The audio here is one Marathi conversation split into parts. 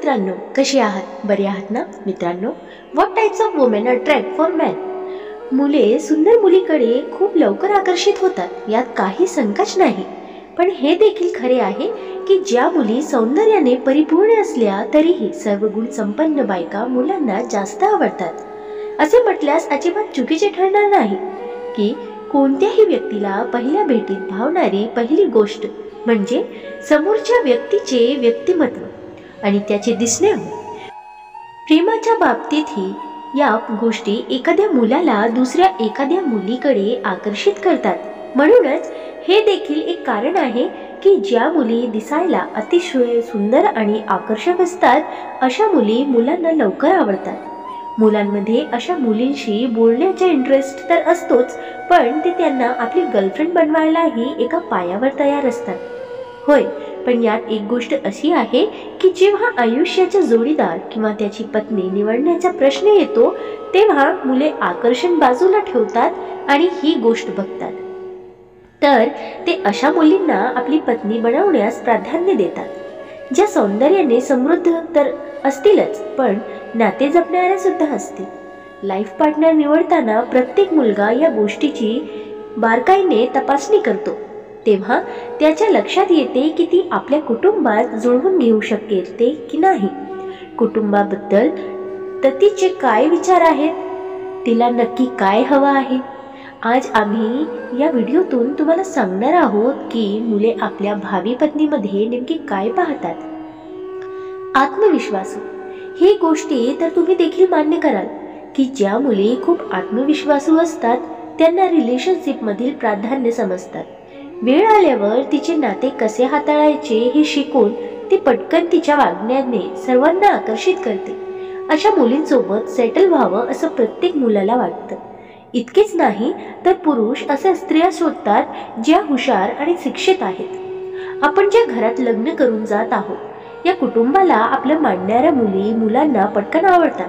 मित्रांनो, कशी आहात? बरे आहात ना? मित्रांनो, what types of women attract for man? मुले सुंदर मुलीकडे खूप लवकर आकर्षित होतात, यात काही शंकाच नाही. पण हे देखील खरे आहे की ज्या मुली सौंदर्याने परिपूर्ण असल्या तरीही सर्व गुण संपन्न बायका मुलांना जास्त आवडतात. असे म्हटल्यास अजिबात चुकीचे ठरणार नाही की कोणत्याही व्यक्तीला पहिल्या भेटीत भावणारी पहिली गोष्ट म्हणजे समोरच्या व्यक्तीचे व्यक्तिमत्व आणि त्याचे दिसणे होय. प्रेमाच्या बाबतीतही या गोष्टी एखाद्या मुलाला दुसऱ्या एखाद्या मुलीकडे आकर्षित करतात. म्हणूनच हे देखील एक कारण आहे की ज्या मुली दिसायला अतिशय सुंदर आणि आकर्षक असतात अशा मुली मुलांना लवकर आवडतात. मुलांमध्ये अशा मुलींशी बोलण्याचा इंटरेस्ट तर असतोच, पण ते त्यांना आपली गर्लफ्रेंड बनवायलाही एका पायावर तयार असतात. होय, पण यात एक गोष्ट अशी आहे की जेव्हा आयुष्याचा जोडीदार किंवा त्याची पत्नी निवडण्याचा प्रश्न येतो तेव्हा मुले आकर्षण बाजूला ठेवतात आणि ही गोष्ट बघतात. तर ते अशा मुलींना आपली पत्नी बनवण्यास प्राधान्य देतात, ज्या सौंदर्याने समृद्ध तर असतीलच, पण नाते जपणाऱ्या सुद्धा असतील. लाईफ पार्टनर निवडताना प्रत्येक मुलगा या गोष्टीची बारकाईने तपासणी करतो. तेव्हा त्याच्या लक्षात येते की ती आपल्या कुटुंबात जुळवून घेऊ शकेल ते की नाही. कुटुंबाबद्दल तर तिचे काय विचार आहेत, तिला नक्की काय हवं आहे. आज आम्ही या व्हिडिओतून तुम्हाला सांगणार आहोत की मुले आपल्या भावी पत्नीमध्ये नेमकी काय पाहतात. आत्मविश्वासू ही गोष्टी तर तुम्ही देखील मान्य कराल की ज्या मुली खूप आत्मविश्वासू असतात त्यांना रिलेशनशिपमधील प्राधान्य समजतात. वेळ आल्यावर तिचे नाते कसे हाताळायचे हे शिकून ती पटकन तिच्या वागण्याने सर्वांना आकर्षित करते. अशा मुलींसोबत सेटल व्हावं असं प्रत्येक मुलाला वाटतं. इतकेच नाही तर पुरुष अशा स्त्रिया शोधतात ज्या हुशार आणि शिक्षित आहेत. आपण ज्या घरात लग्न करून जात आहोत या कुटुंबाला आपल्या मानणाऱ्या मुली मुलांना पटकन आवडतात.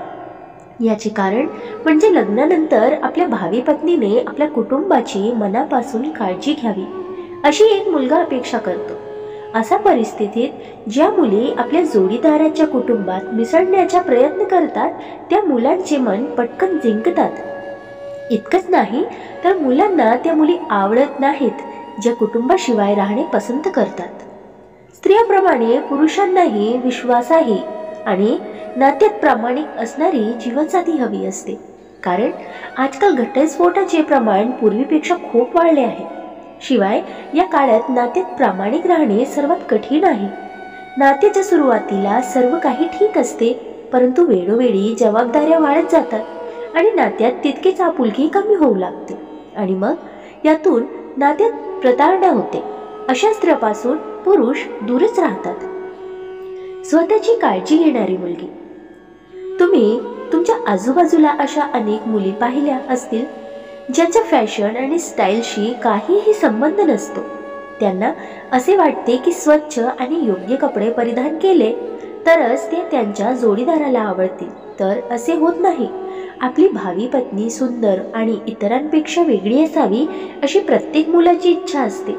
याचे कारण म्हणजे लग्नानंतर आपल्या भावी पत्नीने आपल्या कुटुंबाची मनापासून काळजी घ्यावी अशी एक मुलगा अपेक्षा करतो. अशा परिस्थितीत ज्या मुली आपल्या जोडीदाराच्या कुटुंबात मिसळण्याचा प्रयत्न करतात त्या मुलांचे मन पटकन जिंकतात. इतकंच नाही तर मुलांना त्या मुली आवडत नाहीत ज्या कुटुंबाशिवाय राहणे पसंत करतात. स्त्रियाप्रमाणे पुरुषांनाही विश्वासाही आणि नात्यात प्रामाणिक असणारी जीवनसाथी हवी असते. कारण आजकाल घटस्फोटाचे प्रमाण पूर्वीपेक्षा खूप वाढले आहे. शिवाय या काळात नात्यात प्रामाणिक राहणे सर्वात कठीण आहे. नात्याच्या सुरुवातीला सर्व काही ठीक असते, परंतु वेळोवेळी जबाबदाऱ्या वाढत जातात आणि नात्यात तितकेच आपुलकी कमी होऊ लागते आणि मग यातून नात्यात प्रतारणा होते. अशा स्त्रियापासून पुरुष दूरच राहतात. स्वतःची काळजी घेणारी मुलगी. तुम्ही तुमच्या आजूबाजूला अशा अनेक मुली पाहिल्या असतील ज्यांचा फॅशन आणि स्टाईलशी काहीही संबंध नसतो. त्यांना असे वाटते की स्वच्छ आणि योग्य कपडे परिधान केले तरच ते त्यांच्या जोडीदाराला आवडतील, तर असे होत नाही. आपली भावी पत्नी सुंदर आणि इतरांपेक्षा वेगळी असावी अशी प्रत्येक मुलाची इच्छा असते.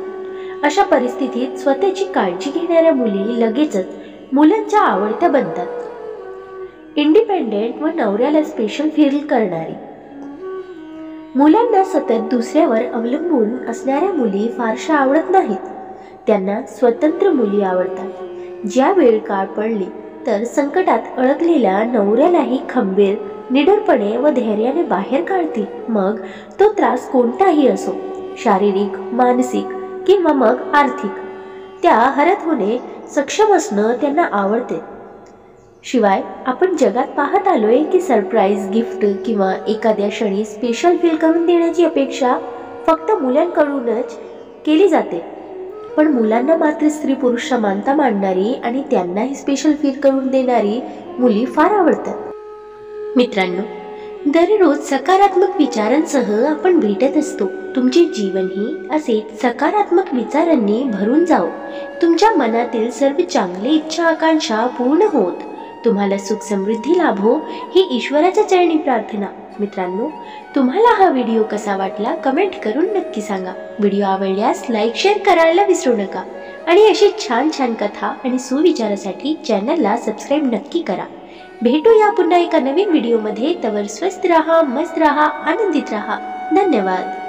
अशा परिस्थितीत स्वतःची काळजी घेणाऱ्या मुली लगेचच मुलांच्या आवडत्या बनतात. इंडिपेंडेंट व नवऱ्याला स्पेशल फील करणारी. मुलांना सतत दुसऱ्यावर अवलंबून असणाऱ्या मुली फारशा आवडत नाहीत. त्यांना स्वतंत्र मुली आवडतात, ज्या वेळ काळ पडली तर संकटात अडकलेल्या नवऱ्यालाही खंबीर निडरपणे व धैर्याने बाहेर काढतील. मग तो त्रास कोणताही असो, शारीरिक, मानसिक किंवा मग आर्थिक, त्या हरत होणे सक्षम असणं त्यांना आवडते. शिवाय आपण जगात पाहत आलोय की सरप्राईज गिफ्ट किंवा एखाद्या क्षणी स्पेशल फील करून देण्याची अपेक्षा फक्त मुलांकडूनच केली जाते. पण मुलांना मात्र स्त्री पुरुष समानता मांडणारी आणि त्यांनाही स्पेशल फील करून देणारी मुली फार आवडतात. मित्रांनो, दररोज सकारात्मक विचारांसह आपण भेटत असतो. तुमचे जीवनही असेच सकारात्मक विचारांनी भरून जाओ. तुमच्या मनातील सर्व चांगली इच्छा आकांक्षा पूर्ण होत तुम्हाला सुख समृद्धी लाभो ही ईश्वराच्या चरणी प्रार्थना. मित्रांनो, तुम्हाला हा व्हिडिओ कसा वाटला कमेंट करून नक्की सांगा. व्हिडिओ आवडल्यास लाईक शेअर करायला विसरू नका आणि अशी छान छान कथा आणि सुविचारासाठी चॅनलला सबस्क्राईब नक्की करा. भेटूया पुन्हा एका नवीन व्हिडिओमध्ये. तवर स्वस्त राहा, मस्त राहा, आनंदित राहा. धन्यवाद.